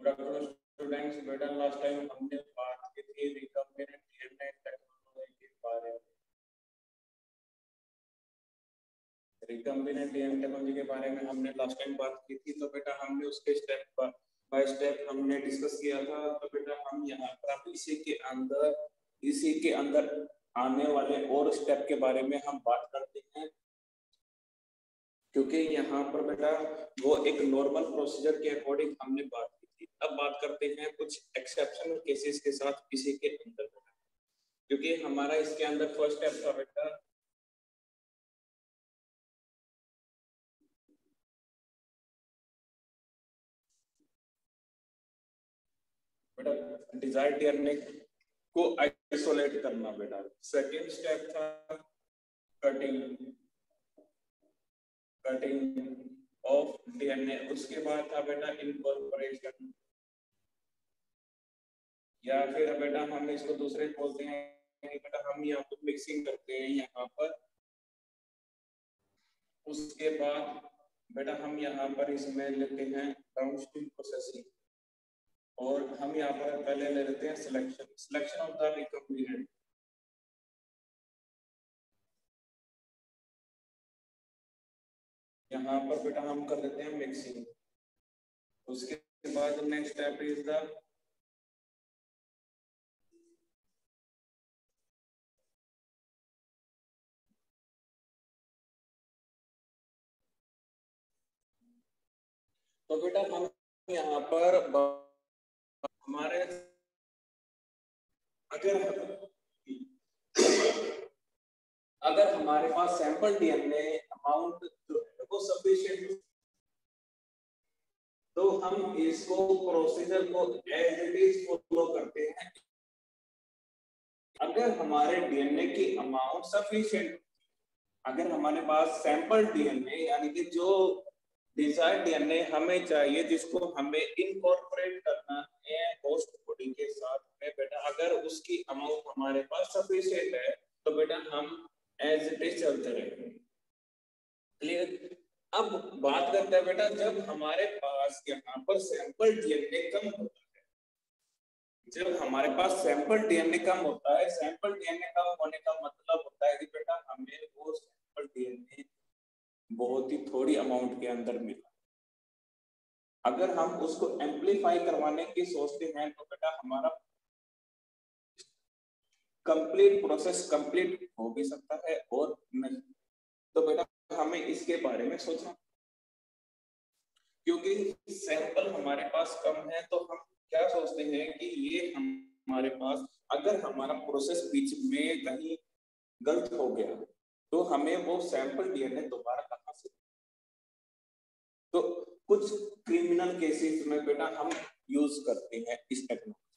Good afternoon students. बेटा last time हमने बात की थी रिकॉम्बिनेंट डीएनए टेक्नोलॉजी के बारे में। रिकॉम्बिनेंट डीएनए टेक्नोलॉजी के बारे में हमने लास्ट टाइम बात की थी, तो बेटा हमने उसके स्टेप बाय स्टेप हमने डिस्कस किया था। तो बेटा हम यहाँ पर अब इसी के अंदर आने वाले और स्टेप के बारे में हम बात करते हैं, क्योंकि यहाँ पर बेटा वो एक नॉर्मल प्रोसीजर के अकॉर्डिंग हमने बात की थी। अब बात करते हैं कुछ एक्सेप्शनल केसेस के साथ इसी के अंदर, क्योंकि हमारा इसके अंदर फर्स्ट स्टेप था बेटा डिजायर्ड डीएनए को आइसोलेट करना। बेटा सेकेंड स्टेप था कटिंग ऑफ डीएनए। उसके बाद था बेटा इनकॉर्पोरेशन, या फिर बेटा हम इसको दूसरे बोलते हैं बेटा हम यहाँ पर मिक्सिंग करते हैं यहाँ पर। उसके बाद बेटा हम यहाँ पर इसमें लेते हैं डाउनस्ट्रीम प्रोसेसिंग, और हम यहाँ पर पहले ले लेते हैं सिलेक्शन ऑफ द रिकॉम्बिनेंट। यहाँ पर बेटा हम कर लेते हैं मिक्सिंग। उसके बाद नेक्स्ट स्टेप इज द तो बेटा हम यहाँ पर हमारे अगर हमारे पास सैंपल डीएनए अमाउंट जो है वो सफिशिएंट, तो हम इसको प्रोसीजर को एज इट इज फॉलो करते हैं। अगर हमारे डीएनए की अमाउंट सफिशिएंट, अगर हमारे पास सैंपल डीएनए यानी कि जो डिजायर्ड डीएनए हमें चाहिए, जिसको हमें इनकॉर्पोरेट करना है होस्ट बॉडी के साथ में, बेटा अगर उसकी अमाउंट हमारे पास सफिशिएंट है तो बेटा हम एज इट इज चलते रहेंगे। क्लियर। अब बात करते हैं बेटा जब हमारे पास यहाँ पर सैंपल डीएनए कम होता है, जब हमारे पास सैंपल डीएनए कम होता है, सैंपल डीएनए कम होने का मतलब होता है कि बेटा हमें वो सैंपल डीएनए बहुत ही थोड़ी अमाउंट के अंदर मिला। अगर हम उसको एम्पलीफाई करवाने की सोचते हैं तो बेटा हमारा कंप्लीट प्रोसेस कंप्लीट हो भी सकता है और नहीं। तो बेटा हमें इसके बारे में सोचना, क्योंकि सैंपल हमारे पास कम है तो हम क्या सोचते हैं कि ये हमारे पास अगर हमारा प्रोसेस बीच में कहीं गलत हो गया तो हमें वो सैंपल डीएनए दोबारा कहां से। तो कुछ क्रिमिनल केसेस में बेटा हम यूज करते हैं इस टेक्नोलॉजी।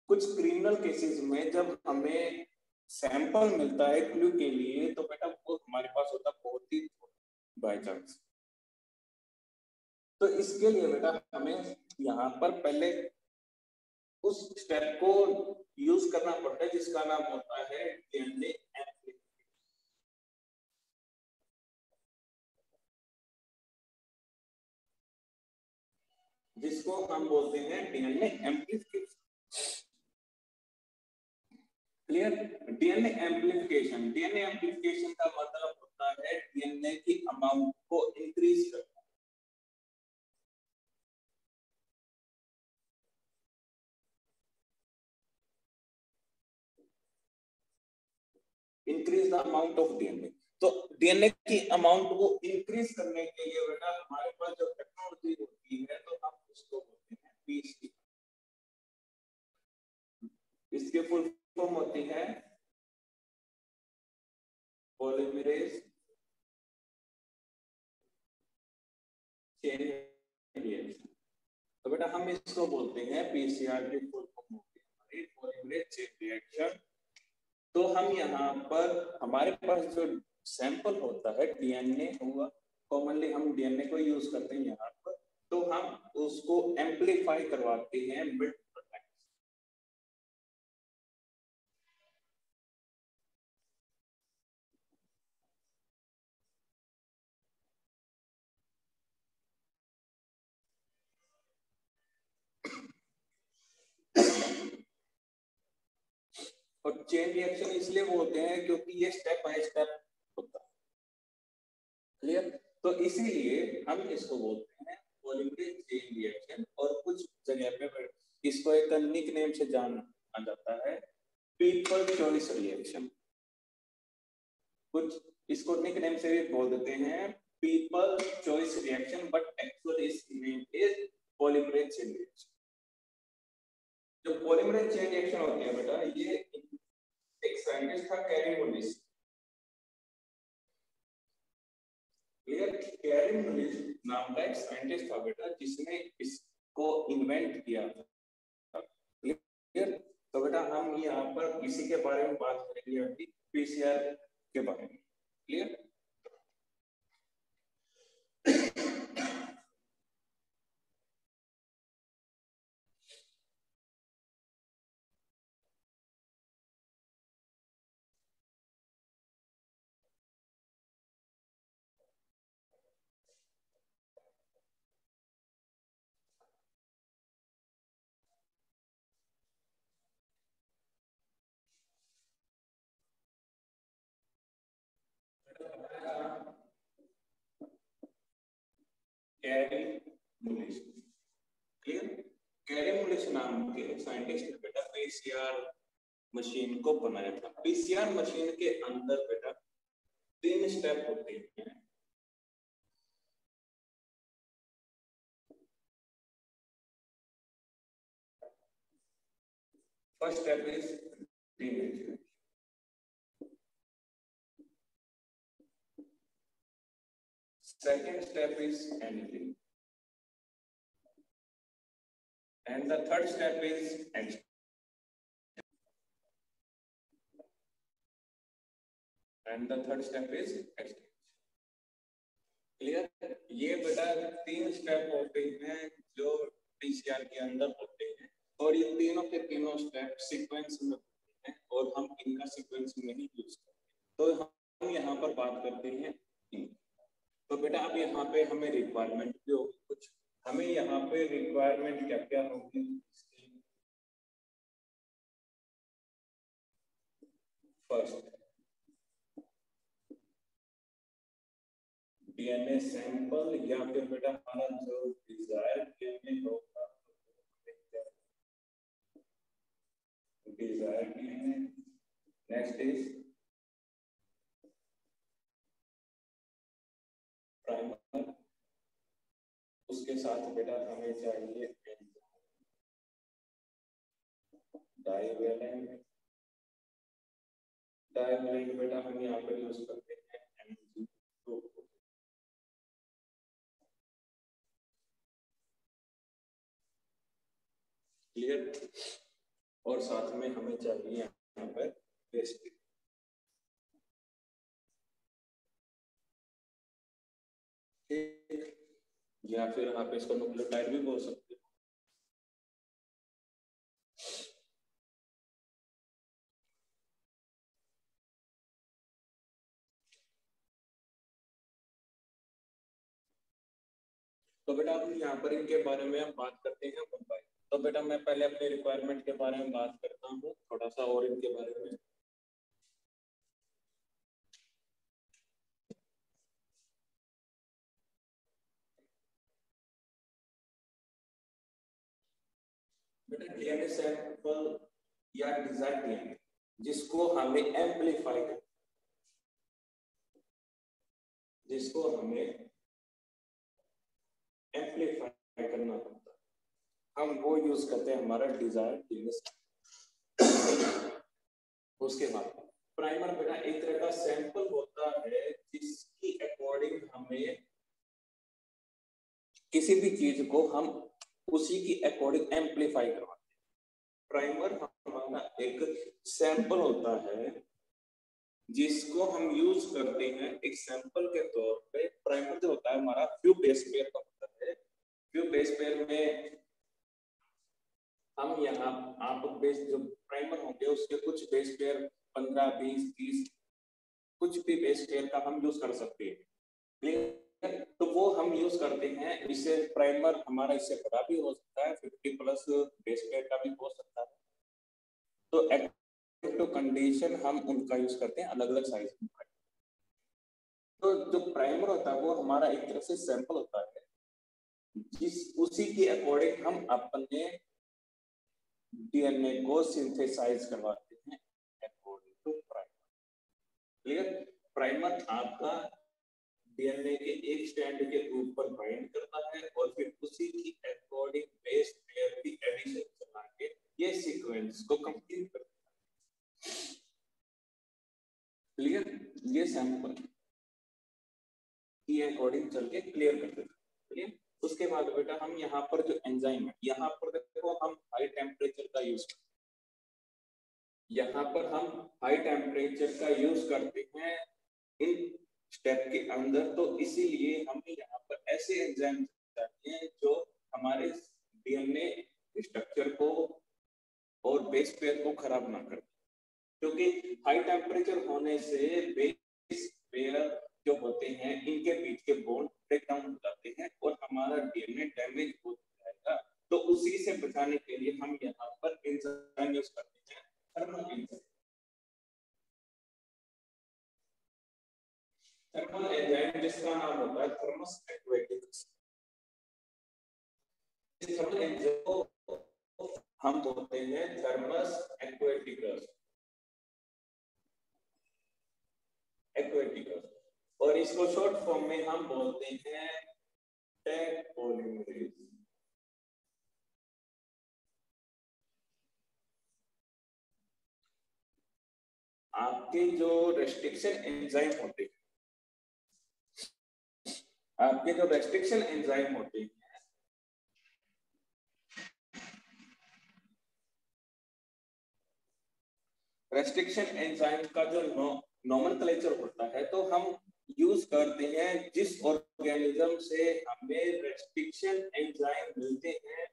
कुछ क्रिमिनल केसेस में जब हमें सैंपल मिलता है क्लू के लिए, तो बेटा वो हमारे पास होता बहुत ही बाय चांस। तो इसके लिए बेटा हमें यहाँ पर पहले उस स्टेप को यूज करना पड़ता है जिसका नाम होता है डीएनए एम्प्लीफिकेशन, जिसको हम बोलते हैं DNA amplification. Clear. DNA amplification का मतलब होता है डीएनए की अमाउंट को इंक्रीज करना। Increase the amount of DNA. तो डीएनए की अमाउंट को इंक्रीज करने के लिए बेटा हमारे पास जो टेक्नोलॉजी होती है तो हम उसको बोलते हैं पीसी। इसके फुल फॉर्म होती है पॉलीमरेज चेन रिएक्शन। तो बेटा हम इसको बोलते हैं पीसीआर की फुल फॉर्म होती है हमारी पॉलीमरेज चेन रिएक्शन। तो हम यहाँ पर हमारे पास जो सैंपल होता है डीएनए हुआ, कॉमनली हम डीएनए को यूज करते हैं यहाँ पर, तो हम उसको एम्पलीफाई करवाते हैं मल्टीपल टाइम्स। और चेन रिएक्शन इसलिए बोलते हैं क्योंकि ये स्टेप बाय स्टेप होता है। क्लियर? तो इसीलिए हम इसको बोलते हैं पॉलीमरेज चेन रिएक्शन। और कुछ जगह पे इसको एक निक नेम से जाना जाता है, पीपल चॉइस रिएक्शन। कुछ इसको निक नेम से भी बोल देते हैं people choice reaction, but actually इस name is polymerase chain reaction. जो पॉलीमरेज चेन रिएक्शन होती है बेटा, ये एक साइंटिस्ट था Kary Mullis. Clear? Kary Mullis नाम का एक साइंटिस्ट था बेटा, जिसने इसको इन्वेंट किया था। क्लियर? तो बेटा हम यहाँ पर इसी के बारे में बात करेंगे अभी, पीसीआर के बारे में। Clear? Kary Mullis. Clear? Kary Mullis नाम के साइंटिस्ट ने बेटा पीसीआर मशीन को बनाया था। पीसीआर मशीन के अंदर बेटा 3 स्टेप होते हैं। First step is denaturation, second step is annealing, and the third step is extension, and the third step is extension. Clear? ये बेटा 3 स्टेप होते हैं जो पीसीआर के अंदर होते हैं, और ये तीनों के तीनों स्टेप सीक्वेंस में होते हैं, और हम इनका सीक्वेंस में ही यूज करते हैं। तो हम यहाँ पर बात करते हैं। तो बेटा अब यहाँ पे हमें रिक्वायरमेंट भी होगी कुछ। हमें यहाँ पे रिक्वायरमेंट क्या क्या होगी? फर्स्ट, डीएनए सैंपल, या फिर बेटा हमारा जो डिजायर डीएनए होगा, desire DNA. Next is primer, उसके साथ बेटा हमें चाहिए डाइवेलेंट। डाइवेलेंट बेटा हम यहाँ पर यूज करते हैं MgO। क्लियर? और साथ में हमें चाहिए यहाँ पर पेस्ट, या फिर आप इसको न्यूक्लियोटाइड भी बोल सकते हो। तो बेटा हम यहाँ पर इनके बारे में हम बात करते हैं वन बाय। तो बेटा मैं पहले अपने रिक्वायरमेंट के बारे में बात करता हूँ थोड़ा सा, और इनके बारे में। बेटा डीएनए सैंपल या डिजाइन डीएनए जिसको हमें एम्पलीफाई करना, जिसको हमें एम्पलीफाई करना पड़ता है, हम वो यूज करते हैं हमारा डिजायर डीएनए। उसके बाद प्राइमर बेटा एक तरह का सैंपल होता है जिसकी अकॉर्डिंग हमें किसी भी चीज को हम उसी की अकॉर्डिंग एम्पलीफाई करवाते हैं। प्राइमर हमारा एक सैंपल होता है जिसको हम यूज करते हैं एक सैंपल के तौर पे। प्राइमर जो होता है हमारा फ्यू बेस पेयर का होता है। फ्यू बेस पेयर में हम यहाँ आप बेस जो प्राइमर होंगे उसके कुछ बेस पेयर 15, 20, 30 कुछ भी बेस पेयर का हम यूज कर सकते हैं। तो वो हम यूज करते हैं। इससे प्राइमर हमारा इससे बड़ा भी हो सकता है, 50+ बेस पेयर का भी हो सकता है। तो टू कंडीशन हम उनका यूज करते हैं अलग अलग साइज में। तो जो प्राइमर होता है वो हमारा एक तरह से सैंपल होता है, जिस उसी के अकॉर्डिंग हम अपने डीएनए को सिंथेसाइज करवाते हैं according to primer. Clear? Primer आपका डीएनए के एक स्ट्रैंड के ऊपर बाइंड करता है और फिर उसी की अकॉर्डिंग बेस पेयर की एडिशन चला के ये सीक्वेंस को कंप्लीट करता है। क्लियर? ये सैंपल की अकॉर्डिंग चल के क्लियर कर देता है। क्लियर? उसके बाद बेटा हम यहाँ पर जो एंजाइम है, यहाँ पर देखो हम हाई टेम्परेचर का यूज करते हैं, यहाँ पर हम हाई टेम्परेचर का यूज करते हैं इन स्टेप के अंदर। तो इसीलिए हमें यहाँ पर ऐसे एंजाइम चाहिए जो हमारे डीएनए स्ट्रक्चर को और बेस पेयर को खराब ना करे, क्योंकि हाई टेम्परेचर होने से बेस पेयर जो होते हैं इनके बीच के बॉन्ड ब्रेक डाउन हो जाते हैं और हमारा डीएनए डैमेज हो जाएगा। तो उसी से बचाने के लिए हम यहाँ पर एंजाइम यूज करते हैं, थर्मल एंजाइम। थर्मल एंजाइम जिसका नाम होता है थर्मस एक्वेटिकस। इस थर्मल एंजाइम को हम बोलते हैं थर्मस एक्वेटिकस, एक्वेटिकस, और इसको शॉर्ट फॉर्म में हम बोलते हैं टैग पॉलीमरेज। आपके जो रेस्ट्रिक्शन एंजाइम होते हैं, आपके जो रेस्ट्रिक्शन एंजाइम होते हैं, रेस्ट्रिक्शन एंजाइम का जो नोमेनक्लेचर होता है, तो हम यूज करते हैं जिस ऑर्गेनिज्म से हमें रेस्ट्रिक्शन एंजाइम मिलते हैं,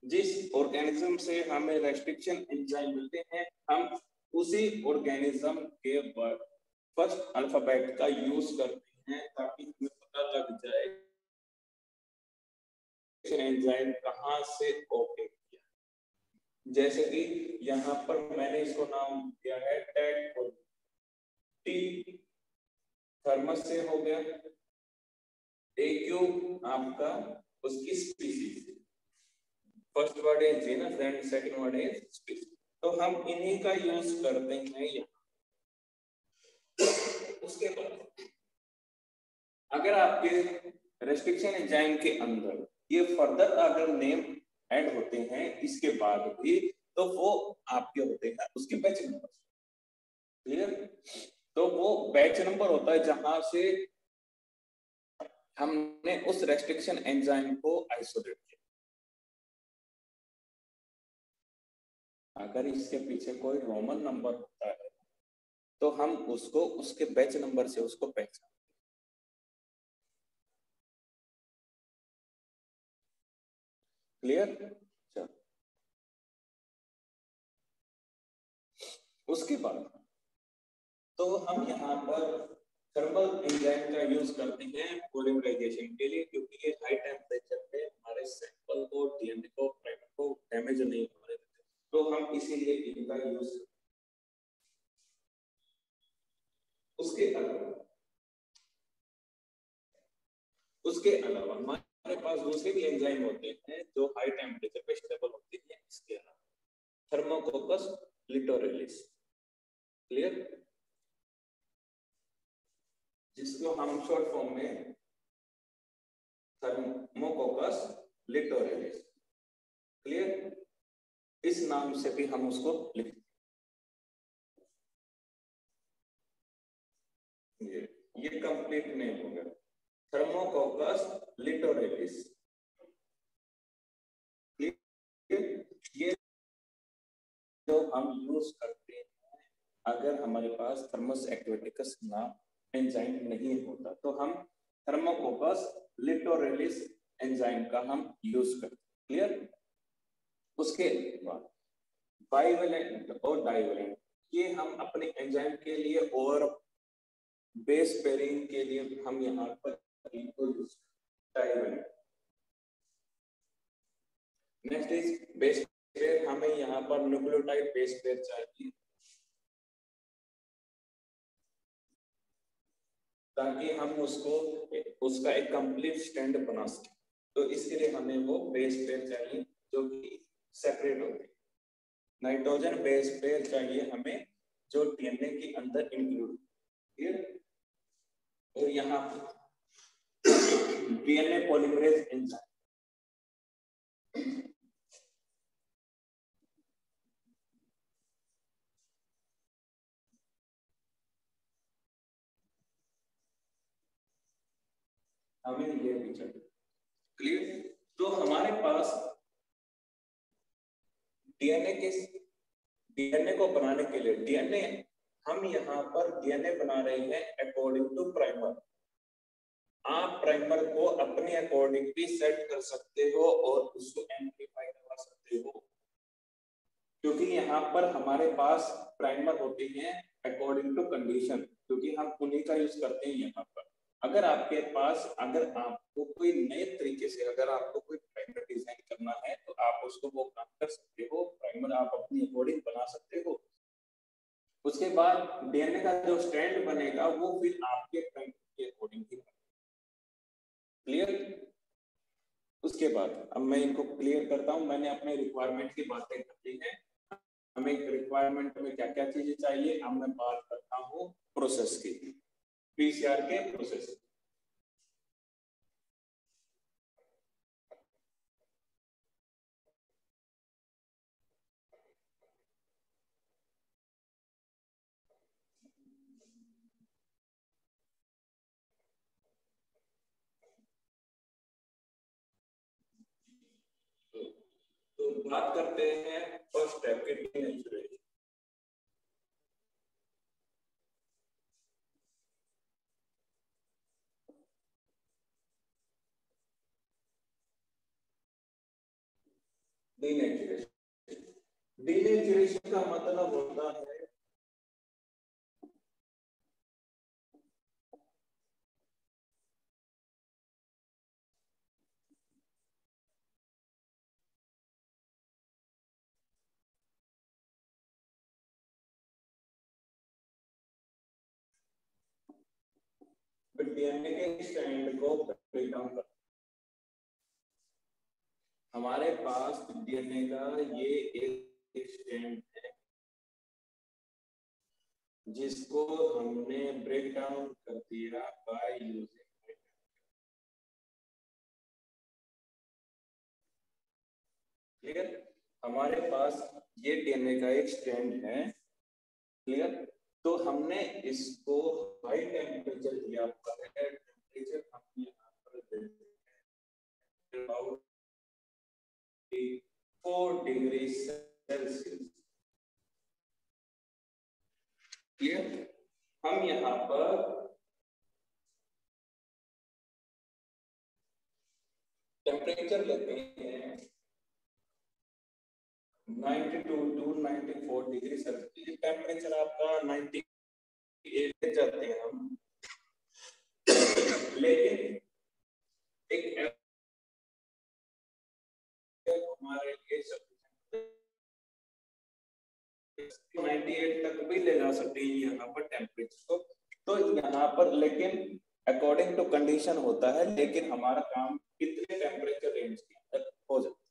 जिस ऑर्गेनिज्म से हमें रेस्ट्रिक्शन एंजाइम मिलते हैं, हम उसी ऑर्गेनिज्म के फर्स्ट अल्फाबेट का यूज करते हैं ताकि हमें पता लग जाए एंजाइम कहां से ओके किया। जैसे कि यहाँ पर मैंने इसको नाम दिया है टैग, टी थर्मस से हो गया, एक्यू आपका उसकी स्पीसीज, फर्स्ट वर्ड है जीनस एंड सेकंड वर्ड है स्पीसीज। तो हम इन्हीं का यूज करते हैं यहाँ। उसके बाद अगर आपके रेस्ट्रिक्शन एंजाइम के अंदर ये फर्दर अगर नेम ऐड होते हैं इसके बाद भी, तो वो आपके होते हैं उसके बैच नंबर। क्लियर? तो वो बैच नंबर होता है जहां से हमने उस रेस्ट्रिक्शन एंजाइम को आइसोलेट किया। अगर इसके पीछे कोई रोमन नंबर होता है तो हम उसको उसके बैच नंबर से उसको पहचान। क्लियर? चलो उसके बाद तो हम यहाँ पर थर्मल एंजाइम का यूज करते हैं पॉलीमराइजेशन के लिए, क्योंकि ये हाई टेम्परेचर पे हमारे सैंपल को डीएनए को प्राइमर को डैमेज नहीं होने देते, तो हम इसीलिए इनका यूज। उसके अलावा हमारे पास दूसरे भी एंजाइम होते हैं जो हाई टेम्परेचर पे स्टेबल होते हैं। इसके अलावा थर्मोकोकस लिटोरेलिस, क्लियर, जिसको हम शॉर्ट फॉर्म में थर्मोकोकस लिटोरेलिस, क्लियर, इस नाम से भी हम उसको लिखते हैं। ये कंप्लीट नेम हो गया थर्मोकोकस लिटोरेलिस। ये जो हम यूज करते हैं अगर हमारे पास थर्मस एक्वेटिकस नाम एंजाइम नहीं होता तो हम थर्मोकोकस लिटोरेलिस एंजाइम का हम यूज करते हैं। क्लियर? उसके बाद बाइवेलेंट और डाइवेलेंट, ये हम अपने एंजाइम के लिए और बेस पेयरिंग के लिए हम यहाँ पर इनको use divalent. Next is base pair, हमें यहाँ पर न्यूक्लियोटाइड बेस पेयर चाहिए ताकि हम उसको उसका एक कंप्लीट स्टैंड बना सकें। तो इसके लिए हमें वो बेस पेयर चाहिए जो कि सेपरेट होते हैं। नाइट्रोजन बेस पेयर चाहिए हमें जो डीएनए के अंदर इंक्लूड। और यहाँ डीएनए पॉलीमरेज एंजाइम, हमें ये भी चाहिए। क्लियर? तो हमारे पास डीएनए को बनाने के लिए डीएनए हम यहाँ पर डीएनए बना रहे हैं अकॉर्डिंग टू प्राइमर। आप प्राइमर को अपने अकॉर्डिंग भी सेट कर सकते हो और उसको एम्प्लीफाई करवा सकते हो, क्योंकि यहाँ पर हमारे पास प्राइमर होते हैं अकॉर्डिंग टू कंडीशन, क्योंकि हम उन्हीं का यूज करते हैं यहाँ पर। अगर आपके पास अगर आपको कोई नए तरीके से अगर आपको कोई प्राइमर डिजाइन करना है तो आप उसको वो काम कर सकते हो, प्राइमर आप अपनी अकॉर्डिंग बना सकते हो। उसके बाद डीएनए का जो स्टैंड बनेगा वो फिर आपके प्राइमर के अकॉर्डिंग ही बनेगा। क्लियर? उसके बाद अब मैं इनको क्लियर करता हूं। मैंने अपने रिक्वायरमेंट की बातें कर दी है, हमें रिक्वायरमेंट में क्या क्या चीजें चाहिए। अब मैं बात करता हूँ प्रोसेस की, पीसीआर के प्रोसेस। तो बात करते हैं फर्स्ट स्टेप के डीनेचुरेशन। डीनेचुरेशन, डीनेचुरेशन का मतलब होता है डीएनए के स्ट्रैंड को ब्रेक डाउन कर। हमारे पास डीएनए का ये एक स्ट्रैंड है जिसको हमने ब्रेक डाउन कर दिया बाय यूजिंग। क्लियर? हमारे पास ये डीएनए का एक स्ट्रैंड है। क्लियर? तो हमने इसको हाई टेम्परेचर दिया हुआ है। टेम्परेचर हम यहाँ पर देते हैं अबाउट 4 डिग्री सेल्सियस। क्लियर? हम यहाँ पर टेम्परेचर लेते हैं 92 टू 94 डिग्री सेल्सियस। टेम्परेचर आपका 98 जाते हैं हम, लेकिन एक हमारे लिए 98 तक भी ले जा सकते हैं यहाँ पर टेम्परेचर को। तो यहाँ पर लेकिन अकॉर्डिंग टू कंडीशन होता है, लेकिन हमारा काम कितने टेम्परेचर रेंज के अंदर हो जाता है।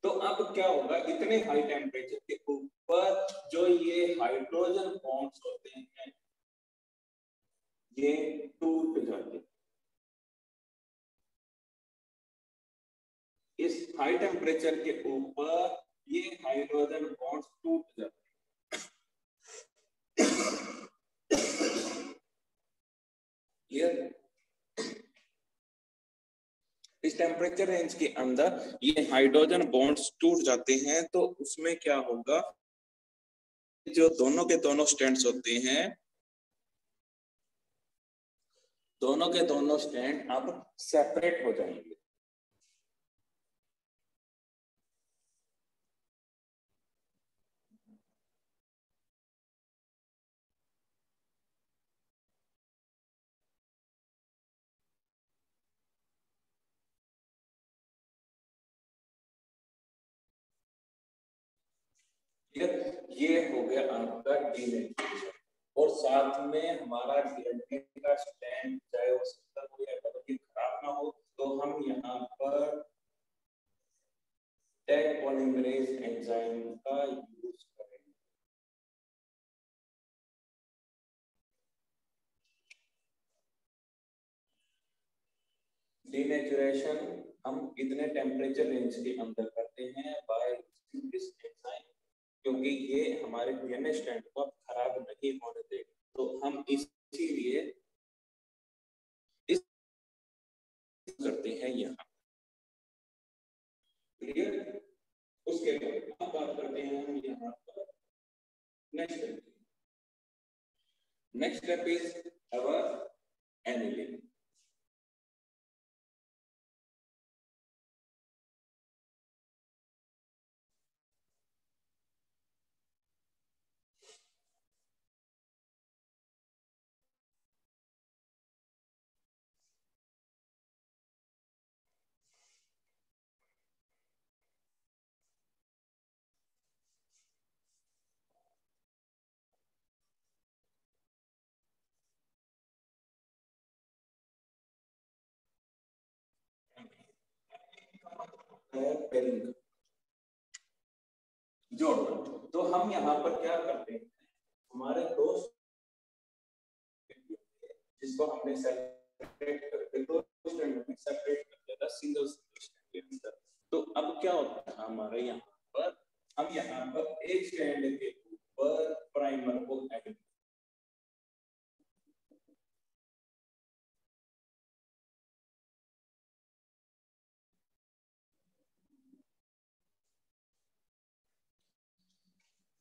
तो अब क्या होगा, इतने हाई टेम्परेचर के ऊपर जो ये हाइड्रोजन बॉन्ड्स होते हैं ये टूट जाते हैं। इस हाई टेम्परेचर के ऊपर ये हाइड्रोजन बॉन्ड्स टूट जाते हैं। क्लियर? इस टेम्परेचर रेंज के अंदर ये हाइड्रोजन बॉन्ड्स टूट जाते हैं। तो उसमें क्या होगा, जो दोनों के दोनों स्टैंड्स होते हैं, दोनों के दोनों स्टैंड अब सेपरेट हो जाएंगे। ये हो गया आपका डीनेचुरेशन। और साथ में हमारा डीएनए का स्ट्रैंड चाहे वो सिंगल हो या डबल खराब ना हो, तो हम यहाँ पर टैग पॉलीमरेज एंजाइम का यूज करेंगे। डीनेचुरेशन हम इतने टेम्परेचर रेंज के अंदर करते हैं बाय यूजिंग दिस एंजाइम, क्योंकि ये हमारे डीएनए स्ट्रैंड को खराब नहीं होने देगा। तो हम इसीलिए इस करते हैं यहाँ। क्लियर? उसके बाद अब बात करते हैं हम यहाँ पर next step. Next step is our annealing. Pairing जोड़ना। तो हम यहाँ पर क्या करते हैं, हमारे दोस्त जिसको हमने सेपरेट करके दो स्टैंड में सेपरेट कर दिया था सिंगल स्टैंड के अंदर। तो अब क्या होता है हमारे यहाँ पर, हम यहाँ पर एक स्टैंड के ऊपर प्राइमर को ऐड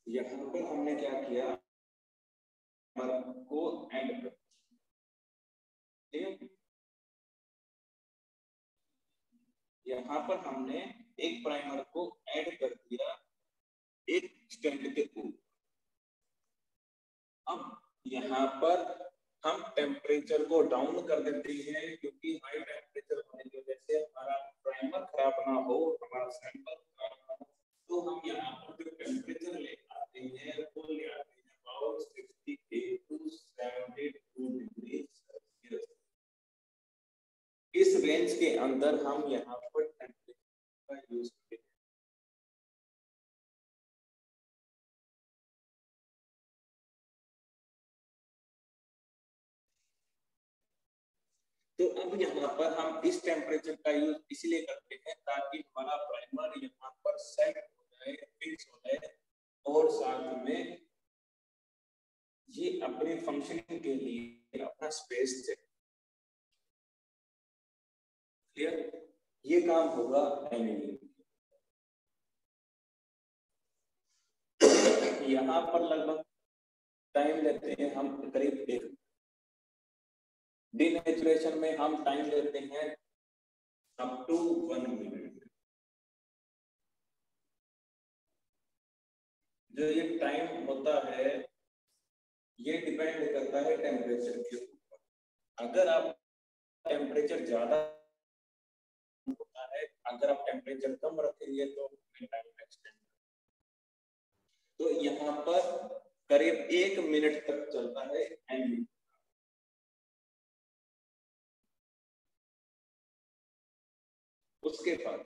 यहाँ पर हमने क्या किया, को एंड कर, यहाँ पर हमने एक प्राइमर को ऐड कर दिया एक स्टैंड के ऊपर। अब यहाँ पर हम टेम्परेचर को डाउन कर देते हैं, क्योंकि हाई टेम्परेचर होने की वजह से हमारा प्राइमर खराब ना हो, हमारा सैंपल खराब ना हो। तो हम यहाँ पर जो टेम्परेचर ले आते हैं वो ले आते हैं अबाउट 68 to 72 डिग्री सेल्सियस। इस रेंज के अंदर हम यहाँ पर टेम्परेचर का यूज करते हैं। तो अब यहाँ पर हम इस टेम्परेचर का यूज इसलिए करते हैं ताकि हमारा प्राइमर यहाँ पर सेट हो जाए, फिक्स हो जाए, और साथ में ये अपने फंक्शनिंग के लिए अपना स्पेस चाहिए। क्लियर? ये काम होगा एनिलिंग। यहाँ पर लगभग टाइम लेते हैं हम करीब एक। डीनेचुरेशन में हम टाइम लेते हैं अप टू 1 मिनट। जो ये टाइम होता है ये डिपेंड करता है टेम्परेचर के ऊपर। अगर आप टेम्परेचर ज्यादा होता है, अगर आप टेम्परेचर कम रखेंगे तो टाइम एक्सटेंड। तो यहाँ पर करीब 1 मिनट तक चलता है एनिलिंग। उसके बाद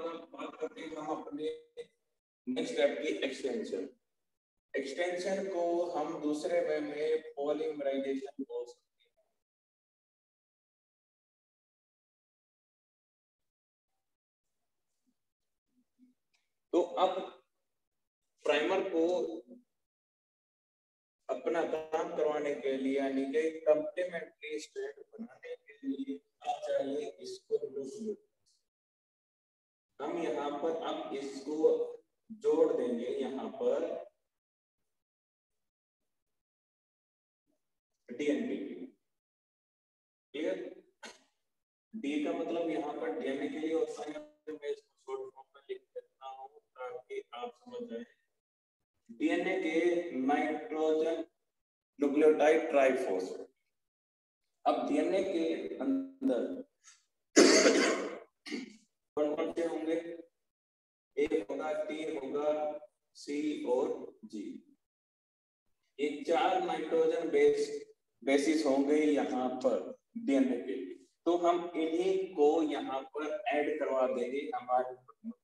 हम बात करते हैं हम अपने नेक्स्ट स्टेप की एक्सटेंशन। एक्सटेंशन को हम दूसरे वे में पॉलीमराइजेशन बोल सकते हैं। तो अब प्राइमर को अपना काम करवाने के लिए यानी कि कंप्लीमेंट्री स्ट्रैंड बनाने के लिए आप चाहिए इसको न्यूक्लियोटाइड। हम यहाँ पर अब इसको जोड़ देंगे यहाँ पर डीएनए। क्लियर? डी का मतलब यहाँ पर डीएनए के लिए होता है, मैं इसको शॉर्ट फॉर्म में लिख देता हूँ ताकि आप समझ जाए। डीएनए के नाइट्रोजन न्यूक्लियोटाइड ट्राइफॉस्फेट। अब डीएनए के अंदर कौन कौन से होंगे? एक होगा, टी होगा, C और G। ये 4 नाइट्रोजन बेसिस होंगे यहाँ पर डीएनए के। तो हम इन्हीं को यहाँ पर ऐड करवा देंगे हमारे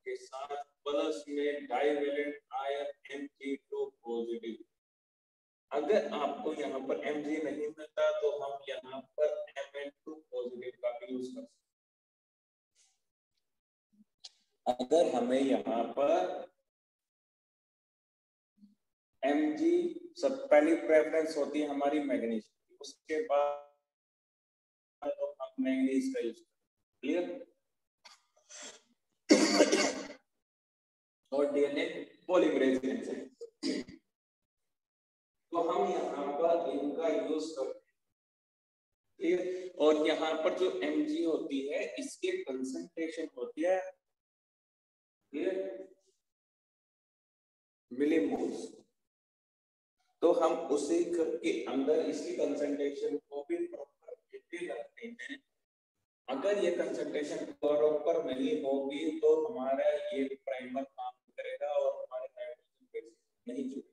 के साथ, प्लस में डाइवेलेंट आयन Mg2 पॉजिटिव। अगर आपको यहाँ पर Mg नहीं मिलता तो हम यहाँ पर Mn2 पॉजिटिव का भी यूज कर सकते। अगर हमें यहाँ पर Mg सब पहली प्रेफरेंस होती है हमारी मैग्नीज, उसके बाद तो हम मैग्नीज का यूज क्लियर। और डीएनए पॉलीमरेज एंजाइम, तो हम यहाँ पर इनका यूज करते हैं। और यहाँ पर जो Mg होती है इसकी कंसंट्रेशन होती है मिलीमोल्स, तो हम उसी के अंदर इसकी कंसंट्रेशन को भी प्रॉपर रखते हैं। अगर ये कंसंट्रेशन प्रॉपर नहीं होगी तो हमारा ये प्राइमर काम करेगा और हमारे नाइट्रोजन बेस नहीं जुड़ेगा,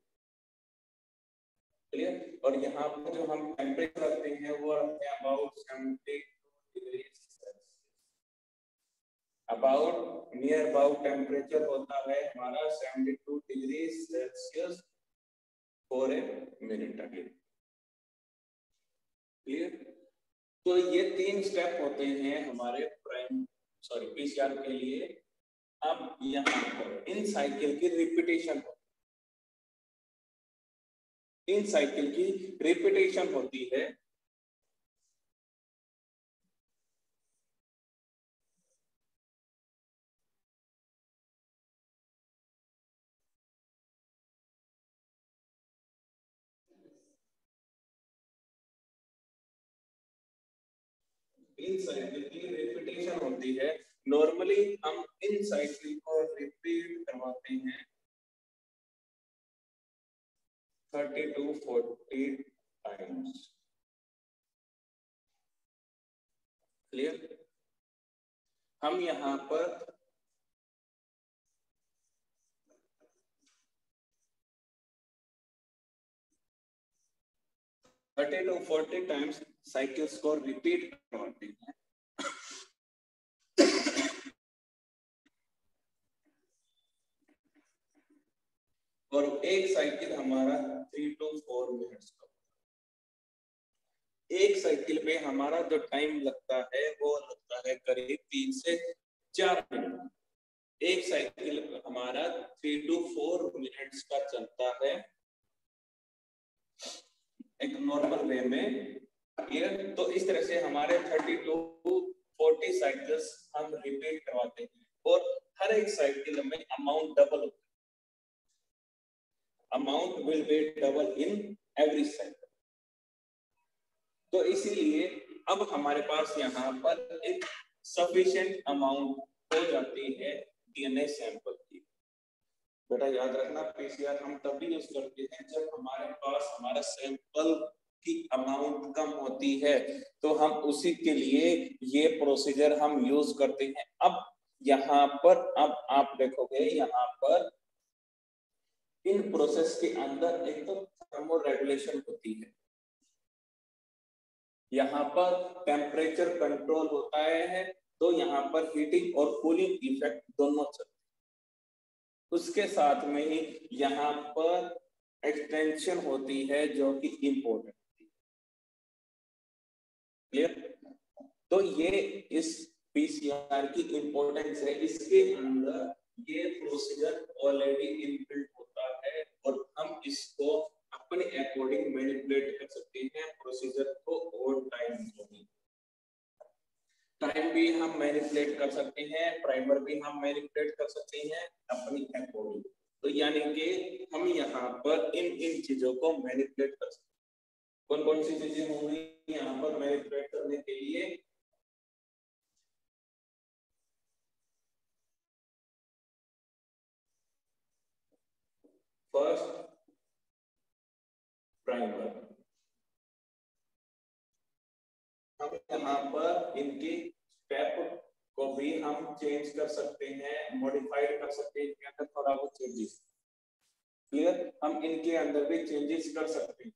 क्लियर। और यहाँ पर जो हम टेम्परेचर रखते हैं वो रखते हैं about 72 degree Celsius. About near about temperature होता है हमारा 72 degree Celsius for a minute again, clear. तो ये 3 स्टेप होते हैं हमारे पीसीआर के लिए। अब यहाँ पर इन साइकिल की रिपीटेशन होती है। इन साइकिल की रिपीटेशन होती है। नॉर्मली हम इन साइकिल को रिपीट करवाते हैं 30 to 40 टाइम्स, क्लियर। हम यहाँ पर 30 to 40 टाइम्स साइकिल्स को रिपीट करवाते हैं। और एक साइकिल हमारा 3 to 4 मिनट्स का। एक साइकिल पे हमारा जो टाइम लगता है वो लगता है करीब 3 से 4 मिनट। एक साइकिल हमारा 3 to 4 मिनट्स का चलता है एक नॉर्मल वे में, क्लियर। तो इस तरह से हमारे 30 to 40 साइकिल्स हम रिपीट करवाते हैं और हर एक साइकिल में अमाउंट डबल होता है। Amount will be double in every cycle. तो इसीलिए अब हमारे पास यहाँ पर एक सफिशिएंट अमाउंट हो जाती है डीएनए सैंपल की। बेटा याद रखना, पीसीआर हम तभी यूज करते हैं जब हमारे पास हमारा सैंपल की अमाउंट कम होती है, तो हम उसी के लिए ये प्रोसीजर हम यूज करते हैं। अब यहाँ पर अब आप देखोगे यहाँ पर इन प्रोसेस के अंदर एक तो थर्मो रेगुलेशन होती है, यहाँ पर टेम्परेचर कंट्रोल होता है, तो यहाँ पर हीटिंग और कूलिंग इफेक्ट दोनों चलते हैं। उसके साथ में ही यहाँ पर एक्सटेंशन होती है जो कि इम्पोर्टेंट है, क्लियर। तो ये इस पीसीआर की इंपॉर्टेंस है। इसके अंदर ये प्रोसीजर ऑलरेडी इनबिल्ट होता है और हम इसको अपने अकॉर्डिंग मैनिपुलेट कर सकते हैं प्रोसीजर को। और टाइम भी हम मैनिपुलेट कर सकते हैं, प्राइमर भी हम मैनिपुलेट कर सकते हैं अपनी अकॉर्डिंग। तो यानी कि हम यहाँ पर इन चीजों को मैनिपुलेट कर सकते हैं। कौन कौन सी चीजें होंगी यहाँ पर मैनिपुलेट करने के लिए? फर्स्ट प्राइमर, हम यहाँ पर इनकी स्टेप को भी हम चेंज कर सकते हैं, मॉडिफाइड कर सकते हैं, थोड़ा बहुत चेंजेस। क्लियर, हम इनके अंदर भी चेंजेस कर सकते हैं।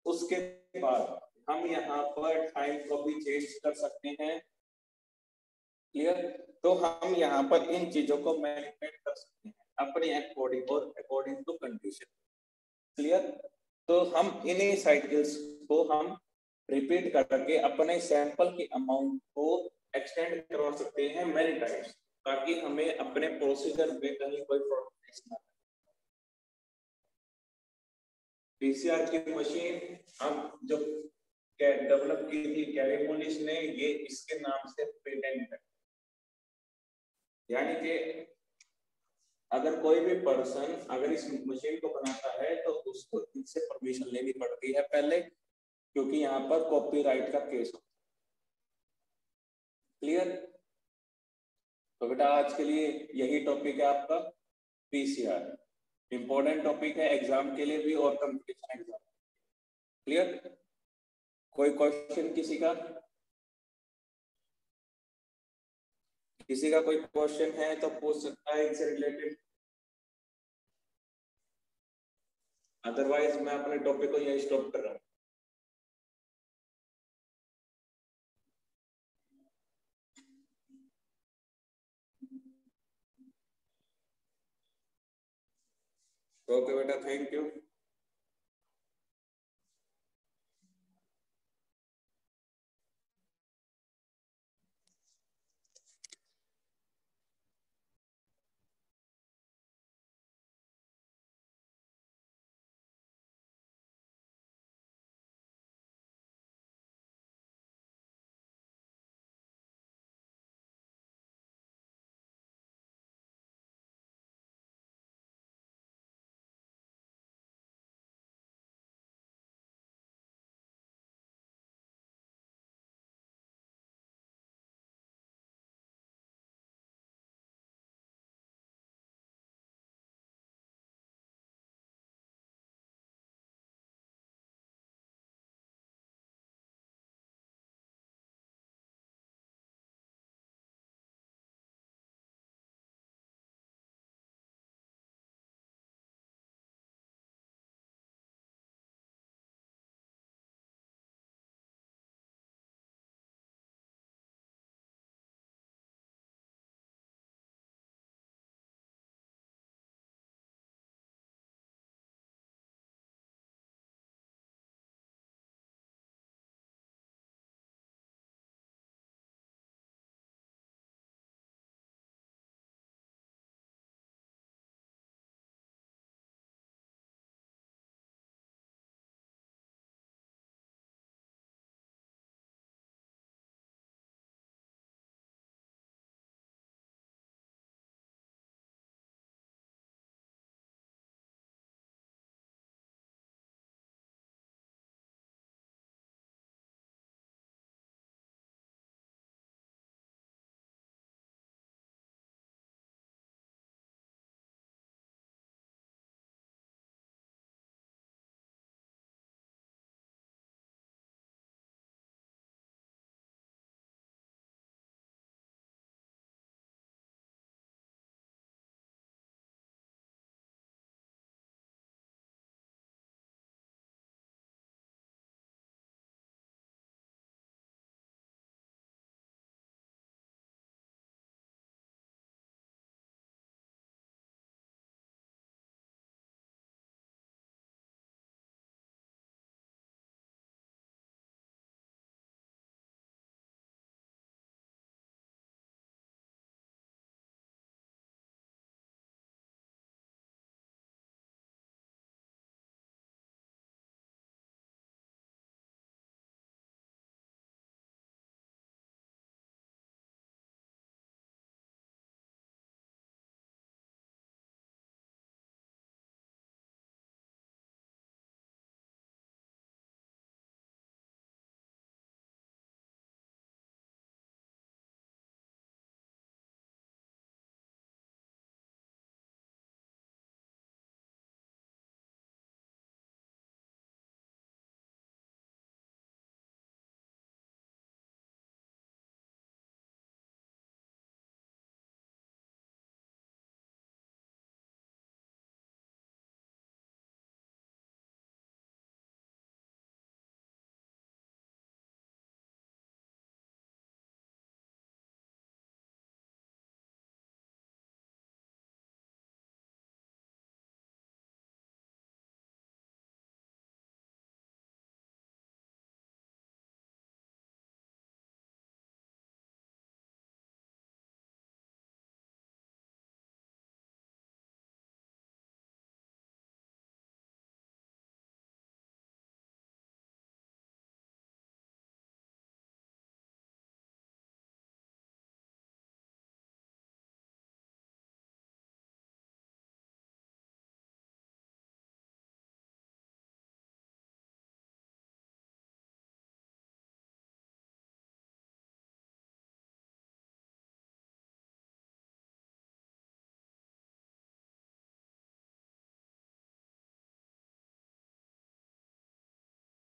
उसके बाद हम यहाँ पर टाइम को भी चेंज कर सकते हैं। क्लियर, तो हम यहाँ पर इन चीजों को मैनिपुलेट कर सकते हैं अपने अकॉर्डिंग और अकॉर्डिंग टू कंडीशन। क्लियर, तो हम इन्हीं साइकिल्स को हम रिपीट करके अपने सैंपल की अमाउंट को एक्सटेंड करवा सकते हैं मेनी टाइम्स, ताकि हमें अपने प्रोसीजर में कहीं कोई प्रॉब्लम ना। पीसीआर की मशीन हम जो डेवलप की थी कैलिफोर्निया ने, ये इसके नाम से पेटेंट है। यानी कि अगर कोई भी पर्सन अगर इस मशीन को बनाता है तो उसको इनसे परमिशन लेनी पड़ती है पहले, क्योंकि यहाँ पर कॉपीराइट का केस होता है। क्लियर, तो बेटा आज के लिए यही टॉपिक है आपका पीसीआर। इंपॉर्टेंट टॉपिक है एग्जाम के लिए भी और कंपटीशन एग्जाम। क्लियर, कोई क्वेश्चन किसी का? किसी का कोई क्वेश्चन है तो पूछ सकता है इनसे रिलेटेड, अदरवाइज मैं अपने टॉपिक को यही स्टॉप कर रहा हूँ। ओके बेटा, थैंक यू।